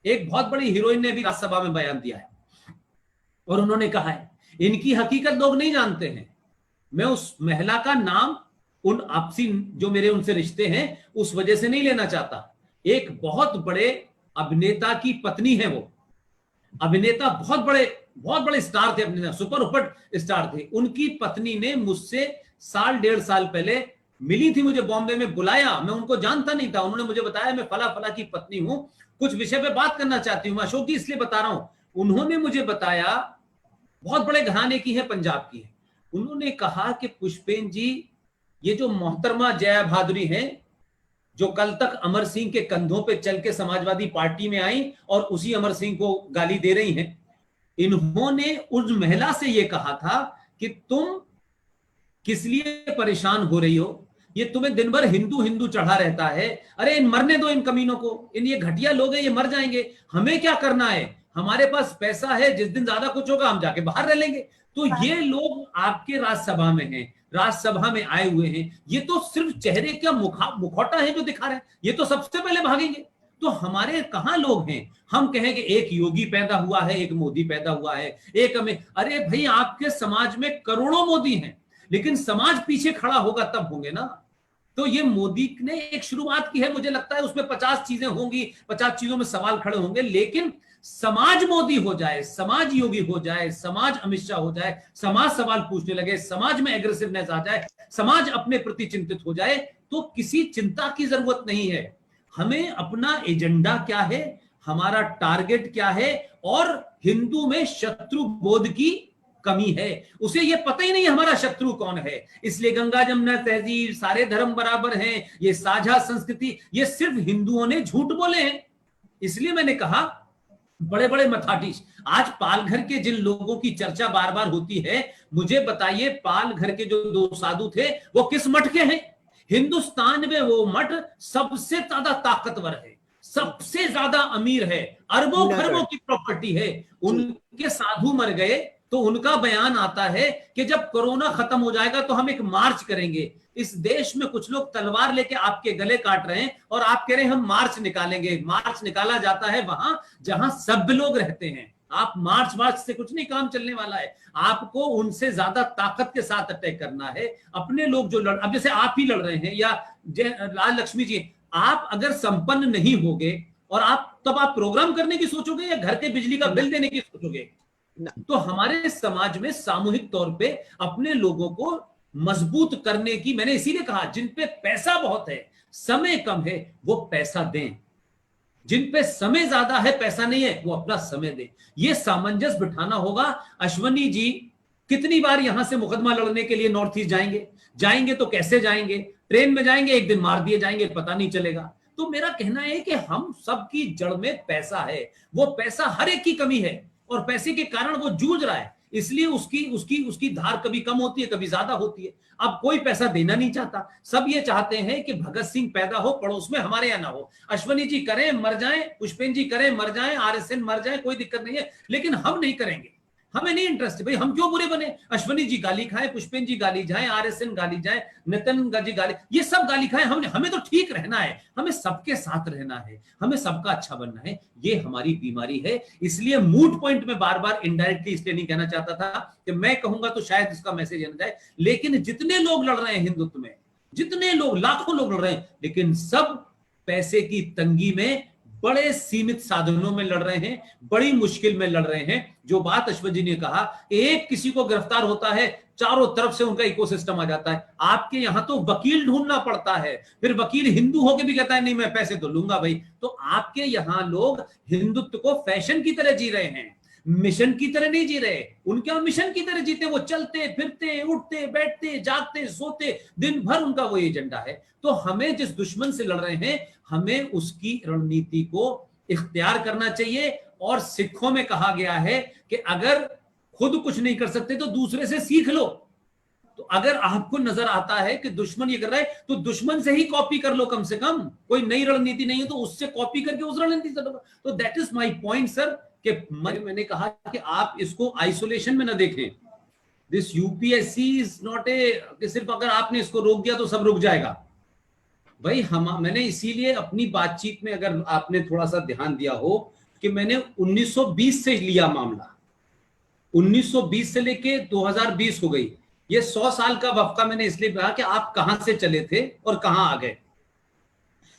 एक बहुत बड़ी हीरोइन ने भी राज्यसभा में बयान दिया है और उन्होंने कहा है इनकी हकीकत लोग नहीं जानते हैं। मैं उस महिला का नाम उन आपसी जो मेरे उनसे रिश्ते हैं उस वजह से नहीं लेना चाहता। एक बहुत बड़े अभिनेता की पत्नी है वो। अभिनेता बहुत बड़े स्टार थे, अपने सुपर हिट स्टार थे। उनकी पत्नी ने मुझसे साल डेढ़ साल पहले मिली थी, मुझे बॉम्बे में बुलाया। मैं उनको जानता नहीं था। उन्होंने मुझे बताया मैं फला फला की पत्नी हूं, कुछ विषय पे बात करना चाहती हूं। अशोक जी इसलिए बता रहा हूं, उन्होंने मुझे बताया बहुत बड़े घराने की है, पंजाब की है। उन्होंने कहा कि पुष्पेन जी, ये जो मोहतरमा जया भादुरी है, जो कल तक अमर सिंह के कंधों पे चल के समाजवादी पार्टी में आई और उसी अमर सिंह को गाली दे रही हैं, इन्होंने उस महिला से यह कहा था कि तुम किस लिए परेशान हो रही हो, ये तुम्हें दिन भर हिंदू हिंदू चढ़ा रहता है। अरे इन मरने दो, इन कमीनों को, इन ये घटिया लोग हैं, ये मर जाएंगे, हमें क्या करना है, हमारे पास पैसा है, जिस दिन ज्यादा कुछ होगा हम जाके बाहर रह लेंगे। तो ये लोग आपके राज्यसभा में हैं, राज्यसभा में आए हुए हैं, ये तो सिर्फ चेहरे का मुखौटा है जो दिखा रहे हैं, ये तो सबसे पहले भागेंगे। तो हमारे कहां लोग हैं? हम कहें कि एक योगी पैदा हुआ है, एक मोदी पैदा हुआ है, एक हमें, अरे भाई आपके समाज में करोड़ों मोदी हैं, लेकिन समाज पीछे खड़ा होगा तब होंगे ना। तो ये मोदी ने एक शुरुआत की है, मुझे लगता है उसमें 50 चीजें होंगी, 50 चीजों में सवाल खड़े होंगे, लेकिन समाज मोदी हो जाए, समाज योगी हो जाए, समाज अमित शाह हो जाए, समाज सवाल पूछने लगे, समाज में एग्रेसिवनेस आ जाए, समाज अपने प्रति चिंतित हो जाए, तो किसी चिंता की जरूरत नहीं है। हमें अपना एजेंडा क्या है, हमारा टारगेट क्या है, और हिंदू में शत्रु बोध की कमी है, उसे ये पता ही नहीं हमारा शत्रु कौन है। इसलिए गंगा जमुना तहजीब, सारे धर्म बराबर हैं, ये साझा संस्कृति, ये सिर्फ हिंदुओं ने झूठ बोले हैं। इसलिए मैंने कहा बड़े बड़े मथाधीश, आज पालघर के जिन लोगों की चर्चा बार बार होती है, मुझे बताइए पालघर के जो 2 साधु थे वो किस मठ के हैं? हिंदुस्तान में वो मठ सबसे ज्यादा ताकतवर है, सबसे ज्यादा अमीर है, अरबों खरबों की प्रॉपर्टी है। उनके साधु मर गए तो उनका बयान आता है कि जब कोरोना खत्म हो जाएगा तो हम एक मार्च करेंगे। इस देश में कुछ लोग तलवार लेके आपके गले काट रहे हैं और आप कह रहे हैं हम मार्च निकालेंगे। मार्च निकाला जाता है वहां जहां सभ्य लोग रहते हैं। आप मार्च से कुछ नहीं काम चलने वाला है। आपको उनसे ज्यादा ताकत के साथ अटैक करना है। अपने लोग जो लड़, अब जैसे आप ही लड़ रहे हैं या लाल लक्ष्मी जी, आप अगर संपन्न नहीं होगे और तब आप प्रोग्राम करने की सोचोगे या घर के बिजली का बिल देने की सोचोगे? तो हमारे समाज में सामूहिक तौर पे अपने लोगों को मजबूत करने की, मैंने इसीलिए कहा जिन पे पैसा बहुत है, समय कम है, वो पैसा दें। जिन पे समय ज्यादा है, पैसा नहीं है, वो अपना समय दें। ये सामंजस्य बिठाना होगा। अश्वनी जी कितनी बार यहां से मुकदमा लड़ने के लिए नॉर्थ ईस्ट जाएंगे तो कैसे जाएंगे? ट्रेन में जाएंगे, एक दिन मार दिए जाएंगे, पता नहीं चलेगा। तो मेरा कहना है कि हम सबकी जड़ में पैसा है, वो पैसा हर एक की कमी है और पैसे के कारण वो जूझ रहा है, इसलिए उसकी उसकी उसकी धार कभी कम होती है, कभी ज्यादा होती है। अब कोई पैसा देना नहीं चाहता, सब ये चाहते हैं कि भगत सिंह पैदा हो पड़ोस में, हमारे यहां ना हो। अश्वनी जी करें मर जाएं, पुष्पेन जी करें मर जाएं, आरएसएन मर जाएं, कोई दिक्कत नहीं है, लेकिन हम नहीं करेंगे। हमें नहीं इंटरेस्ट भाई, हम क्यों बुरे बने? अश्वनी जी गाली खाए, पुष्पेन जी गाली जाए, आरएसएन गाली जाए, नितिन जी गाली, ये सब गाली खाए, हमें तो ठीक रहना है, हमें सबके साथ रहना है, हमें सबका अच्छा बनना है। ये हमारी बीमारी है। इसलिए मूड पॉइंट में बार बार इनडायरेक्टली इसलिए नहीं कहना चाहता था कि मैं कहूंगा तो शायद इसका मैसेज आ जाए, लेकिन जितने लोग लड़ रहे हैं हिंदुत्व में, जितने लोग, लाखों लोग लड़ रहे हैं, लेकिन सब पैसे की तंगी में, बड़े सीमित साधनों में लड़ रहे हैं, बड़ी मुश्किल में लड़ रहे हैं। जो बात अश्वनी जी ने कहा, एक किसी को गिरफ्तार होता है, चारों तरफ से उनका इकोसिस्टम आ जाता है। आपके यहां तो वकील ढूंढना पड़ता है, फिर वकील हिंदू होकर भी कहता है नहीं मैं पैसे तो लूंगा भाई। तो आपके यहां लोग हिंदुत्व को फैशन की तरह जी रहे हैं, मिशन की तरह नहीं जी रहे। उनके मिशन की तरह जीते, वो चलते फिरते, उठते बैठते, जागते सोते, दिन भर उनका वो एजेंडा है। तो हमें जिस दुश्मन से लड़ रहे हैं, हमें उसकी रणनीति को इख्तियार करना चाहिए। और सिखों में कहा गया है कि अगर खुद कुछ नहीं कर सकते तो दूसरे से सीख लो। तो अगर आपको नजर आता है कि दुश्मन ये कर रहा है, तो दुश्मन से ही कॉपी कर लो, कम से कम कोई नई रणनीति नहीं है तो उससे कॉपी करके उस रणनीति से। तो that is my point sir, कि मैंने कहा कि आप इसको आइसोलेशन में ना देखें। दिस यूपीएससी इज नॉट कि सिर्फ अगर आपने इसको रोक दिया तो सब रुक जाएगा भाई। मैंने इसीलिए अपनी बातचीत में, अगर आपने थोड़ा सा ध्यान दिया हो, कि मैंने 1920 से लिया मामला, 1920 से लेके 2020 हो गई, ये 100 साल का वक्फा मैंने इसलिए कहा कि आप कहां से चले थे और कहां आ गए।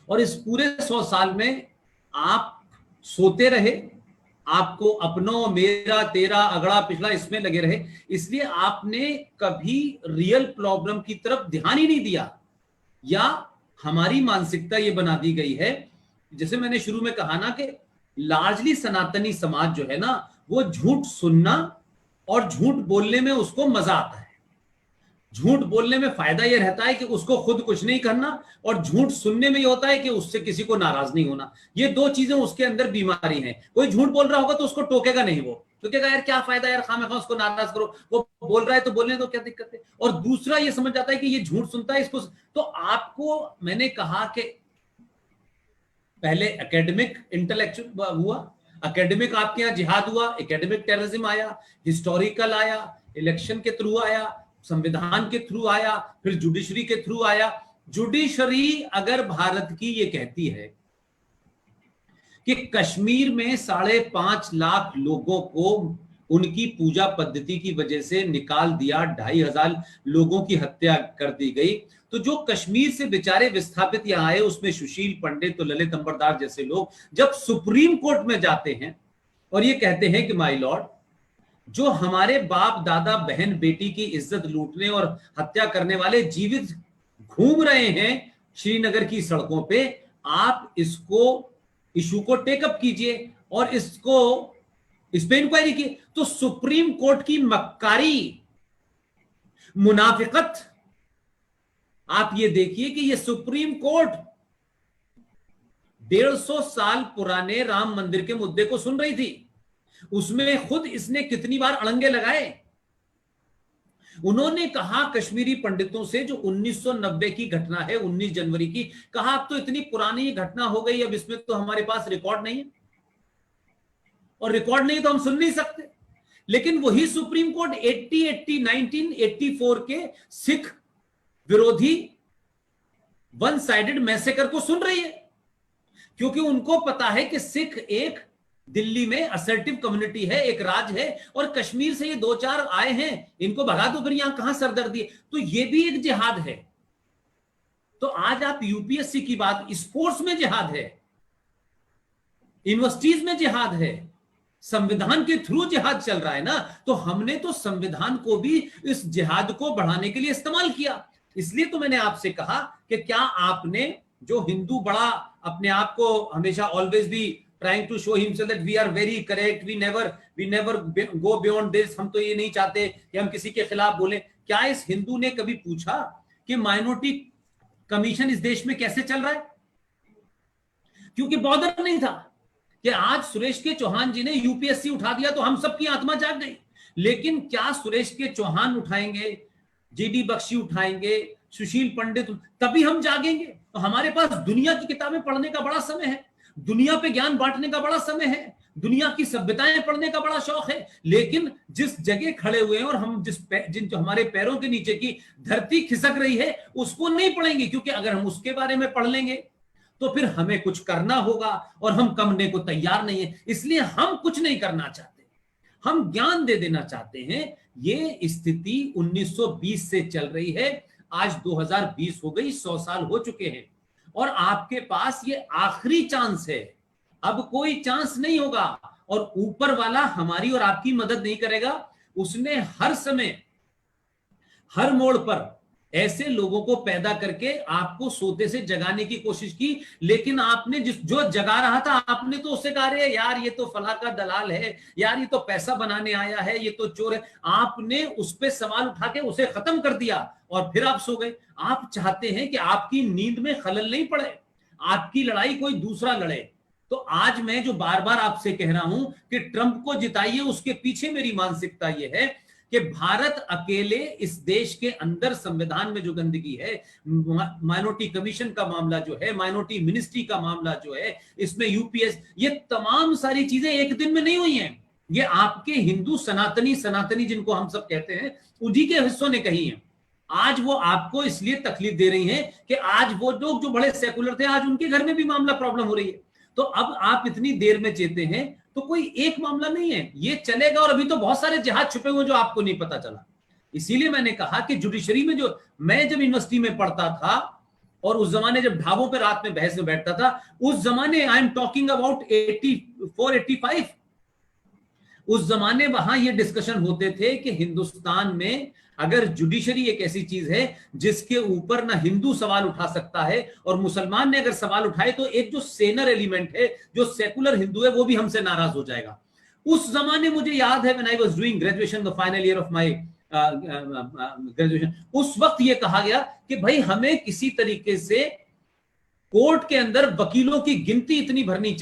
और इस पूरे 100 साल में आप सोते रहे, आपको अपनों, मेरा, तेरा, अगड़ा पिछला इसमें लगे रहे, इसलिए आपने कभी रियल प्रॉब्लम की तरफ ध्यान ही नहीं दिया। या हमारी मानसिकता ये बना दी गई है, जैसे मैंने शुरू में कहा ना कि लार्जली सनातनी समाज जो है ना, वो झूठ सुनना और झूठ बोलने में उसको मजा आता है। झूठ बोलने में फायदा यह रहता है कि उसको खुद कुछ नहीं करना, और झूठ सुनने में यह होता है कि उससे किसी को नाराज नहीं होना। ये दो चीजें उसके अंदर बीमारी हैं। कोई झूठ बोल रहा होगा तो उसको टोकेगा नहीं, वो तो कहेगा यार क्या फायदा यार, खामखा उसको नाराज करो, वो बोल रहा है तो बोलने दो, क्या दिक्कत है। और दूसरा ये समझ जाता है कि ये झूठ सुनता है इसको। तो आपको मैंने कहा कि पहले एकेडमिक इंटेलेक्चुअल हुआ, एकेडमिक आपके यहां जिहाद हुआ, एकेडमिक टेररिज्म आया, हिस्टोरिकल आया, इलेक्शन के थ्रू आया, संविधान के थ्रू आया, फिर जुडिशरी के थ्रू आया। जुडिशरी अगर भारत की ये कहती है कि कश्मीर में 5.5 लाख लोगों को उनकी पूजा पद्धति की वजह से निकाल दिया, 2,500 लोगों की हत्या कर दी गई, तो जो कश्मीर से बेचारे विस्थापित यहां आए, उसमें सुशील पंडित तो ललित अंबरदार जैसे लोग जब सुप्रीम कोर्ट में जाते हैं और ये कहते हैं कि माय लॉर्ड, जो हमारे बाप दादा बहन बेटी की इज्जत लूटने और हत्या करने वाले जीवित घूम रहे हैं श्रीनगर की सड़कों पे, आप इसको इशू को टेकअप कीजिए और इस पे इंक्वायरी की। तो सुप्रीम कोर्ट की मक्कारी, मुनाफिकत, आप ये देखिए कि ये सुप्रीम कोर्ट 150 साल पुराने राम मंदिर के मुद्दे को सुन रही थी। उसमें खुद इसने कितनी बार अड़ंगे लगाए। उन्होंने कहा कश्मीरी पंडितों से, जो 1990 की घटना है, 19 जनवरी की, कहा अब तो इतनी पुरानी घटना हो गई, अब इसमें तो हमारे पास रिकॉर्ड नहीं है, और रिकॉर्ड नहीं तो हम सुन नहीं सकते। लेकिन वही सुप्रीम कोर्ट 1984 के सिख विरोधी वन साइडेड मैसेकर को सुन रही है, क्योंकि उनको पता है कि सिख एक दिल्ली में असर्टिव कम्युनिटी है, एक राज है, और कश्मीर से ये 2-4 आए हैं, इनको भगा दो, फिर यहां कहां सरदर्दी है। तो ये भी एक जिहाद है। तो आज आप यूपीएससी की बात, स्पोर्ट्स में जिहाद है, यूनिवर्सिटीज में जिहाद है, संविधान के थ्रू जिहाद चल रहा है ना। तो हमने तो संविधान को भी इस जिहाद को बढ़ाने के लिए इस्तेमाल किया। इसलिए तो मैंने आपसे कहा कि क्या आपने, जो हिंदू बड़ा अपने आप को हमेशा ऑलवेज भी trying to show himself that we are very correct, we never go beyond this, हम तो ये नहीं चाहते कि हम किसी के खिलाफ बोले, क्या इस हिंदू ने कभी पूछा कि माइनॉरिटी कमीशन इस देश में कैसे चल रहा है? क्योंकि बॉर्डर नहीं था कि आज सुरेश के चौहान जी ने यूपीएससी उठा दिया तो हम सबकी आत्मा जाग गई। लेकिन क्या सुरेश के चौहान उठाएंगे, जीडी बख्शी उठाएंगे, सुशील पंडित, तभी हम जागेंगे। तो हमारे पास दुनिया की किताबें पढ़ने का बड़ा समय है, दुनिया पे ज्ञान बांटने का बड़ा समय है, दुनिया की सभ्यताएं पढ़ने का बड़ा शौक है। लेकिन जिस जगह खड़े हुए हैं और हम जिन जो हमारे पैरों के नीचे की धरती खिसक रही है, उसको नहीं पढ़ेंगे, क्योंकि अगर हम उसके बारे में पढ़ लेंगे तो फिर हमें कुछ करना होगा और हम करने को तैयार नहीं है। इसलिए हम कुछ नहीं करना चाहते, हम ज्ञान दे देना चाहते हैं। ये स्थिति 1920 से चल रही है, आज 2020 हो गई, 100 साल हो चुके हैं, और आपके पास ये आखिरी चांस है, अब कोई चांस नहीं होगा। और ऊपर वाला हमारी और आपकी मदद नहीं करेगा। उसने हर समय, हर मोड़ पर ऐसे लोगों को पैदा करके आपको सोते से जगाने की कोशिश की, लेकिन आपने जो जगा रहा था, आपने तो उससे कहा रे यार ये तो फला का दलाल है, यार ये तो पैसा बनाने आया है, ये तो चोर है। आपने उस पर सवाल उठा के उसे खत्म कर दिया और फिर आप सो गए। आप चाहते हैं कि आपकी नींद में खलल नहीं पड़े, आपकी लड़ाई कोई दूसरा लड़े। तो आज मैं जो बार बार आपसे कह रहा हूं कि ट्रंप को जिताइए, उसके पीछे मेरी मानसिकता यह है कि भारत अकेले इस देश के अंदर संविधान में जो गंदगी है, माइनॉरिटी कमीशन का मामला जो है, माइनॉरिटी मिनिस्ट्री का मामला जो है, इसमें यूपीएस, ये तमाम सारी चीजें एक दिन में नहीं हुई हैं। ये आपके हिंदू सनातनी जिनको हम सब कहते हैं, उन्हीं के हिस्सों ने कही है। आज वो आपको इसलिए तकलीफ दे रही हैं कि आज वो लोग जो बड़े सेकुलर थे, आज उनके घर में भी मामला प्रॉब्लम हो रही है। तो अब आप इतनी देर में चेते हैं, तो कोई एक मामला नहीं है, ये चलेगा। और अभी तो बहुत सारे जहाज छुपे हुए जो आपको नहीं पता चला। इसीलिए मैंने कहा कि जुडिशरी में जो, मैं जब यूनिवर्सिटी में पढ़ता था और उस जमाने जब ढाबों पे रात में बहस में बैठता था, उस जमाने, आई एम टॉकिंग अबाउट 84 85, उस जमाने वहां ये डिस्कशन होते थे कि हिंदुस्तान में अगर जुडिशरी एक ऐसी चीज है जिसके ऊपर ना हिंदू सवाल उठा सकता है, और मुसलमान ने अगर सवाल उठाए तो एक जो सेनर एलिमेंट है, जो सेकुलर हिंदू है, वो भी हमसे नाराज हो जाएगा। उस जमाने मुझे याद है, when I was doing graduation, the final year of my graduation, उस वक्त ये कहा गया कि भाई हमें किसी तरीके से कोर्ट के अंदर वकीलों की गिनती इतनी भरनी चाहिए